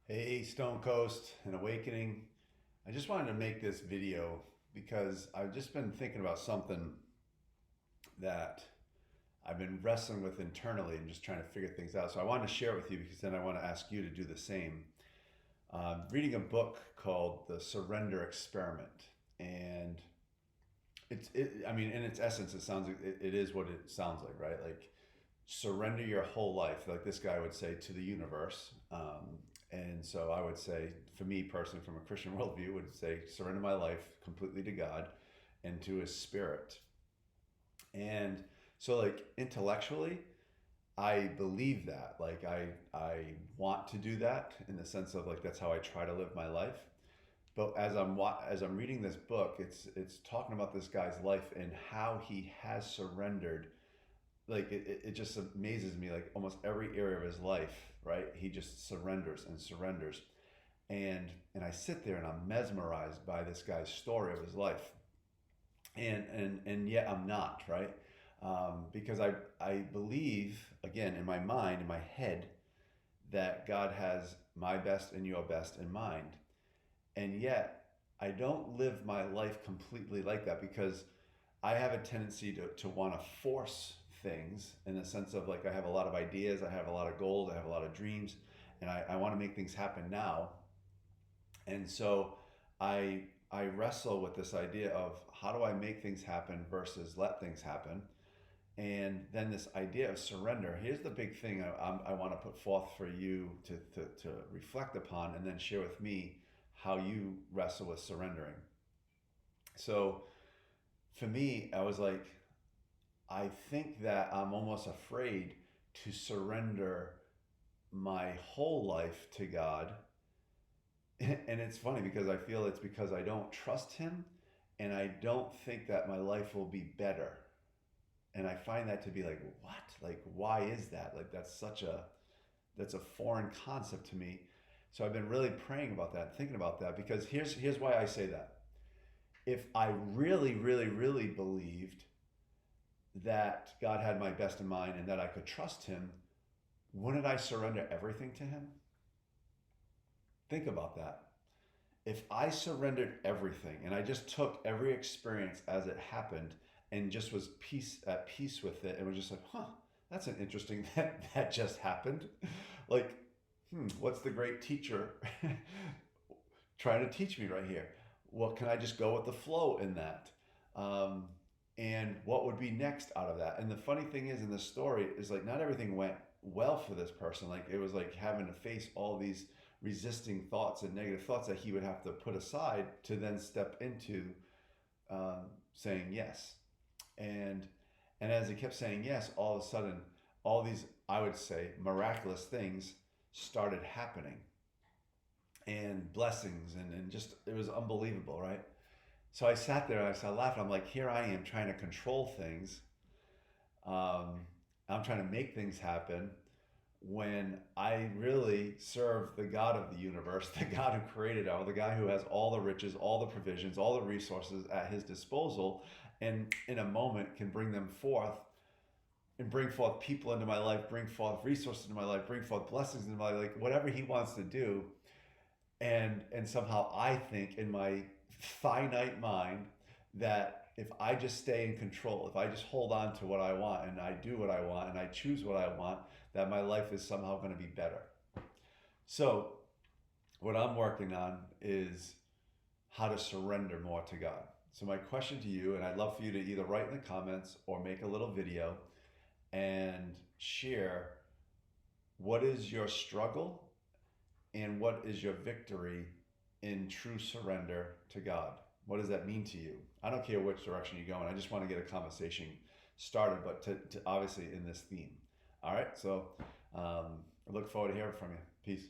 Hey, Stone Coast and Awakening. I just wanted to make this video because I've just been thinking about something that I've been wrestling with internally and just trying to figure things out. So I wanted to share it with you because then I want to ask you to do the same. Reading a book called The Surrender Experiment. And I mean, in its essence, it is what it sounds like, right? Like surrender your whole life, like this guy would say, to the universe. And so I would say, for me personally, from a Christian worldview, would say surrender my life completely to God and to His Spirit. And so, like intellectually, I believe that. Like I want to do that in the sense of like that's how I try to live my life. But as I'm reading this book, it's talking about this guy's life and how he has surrendered. Like it just amazes me, like almost every area of his life, right? He just surrenders and surrenders. And I sit there and I'm mesmerized by this guy's story of his life. And yet I'm not, right? Because I believe, again, in my mind, in my head, that God has my best and your best in mind. And yet I don't live my life completely like that because I have a tendency to want to force things in the sense of like I have a lot of ideas, I have a lot of goals, I have a lot of dreams, and I want to make things happen now. And so I wrestle with this idea of how do I make things happen versus let things happen. And then this idea of surrender. Here's the big thing I want to put forth for you to reflect upon and then share with me how you wrestle with surrendering. So for me, I was like, I think that I'm almost afraid to surrender my whole life to God. And it's funny because I feel it's because I don't trust Him and I don't think that my life will be better. And I find that to be like, what? Like, why is that? Like, that's a foreign concept to me. So I've been really praying about that, thinking about that, because here's why I say that. If I really, really, really believed that God had my best in mind and that I could trust Him, wouldn't I surrender everything to Him? Think about that. If I surrendered everything and I just took every experience as it happened and just was at peace with it and was just like, huh, that's an interesting that just happened. Like, what's the great teacher trying to teach me right here? Well, can I just go with the flow in that? Um, and what would be next out of that? And the funny thing is in the story is like not everything went well for this person. Like it was like having to face all these resisting thoughts and negative thoughts that he would have to put aside to then step into saying yes. And and as he kept saying yes, all of a sudden, all these I would say miraculous things started happening and blessings and just it was unbelievable, right? So I sat there and I started laughing. I'm like, here I am trying to control things. Um, I'm trying to make things happen when I really serve the God of the universe, the God who created it all, the guy who has all the riches, all the provisions, all the resources at his disposal, and in a moment can bring them forth and bring forth people into my life, bring forth resources into my life, bring forth blessings into my life, like whatever he wants to do. And somehow I think in my finite mind that if I just stay in control, if I just hold on to what I want and I do what I want and I choose what I want, that my life is somehow going to be better. So, what I'm working on is how to surrender more to God. So, my question to you, and I'd love for you to either write in the comments or make a little video and share what is your struggle and what is your victory in true surrender to God? What does that mean to you? I don't care which direction you go in. I just want to get a conversation started, but to obviously in this theme. All right. So I look forward to hearing from you. Peace.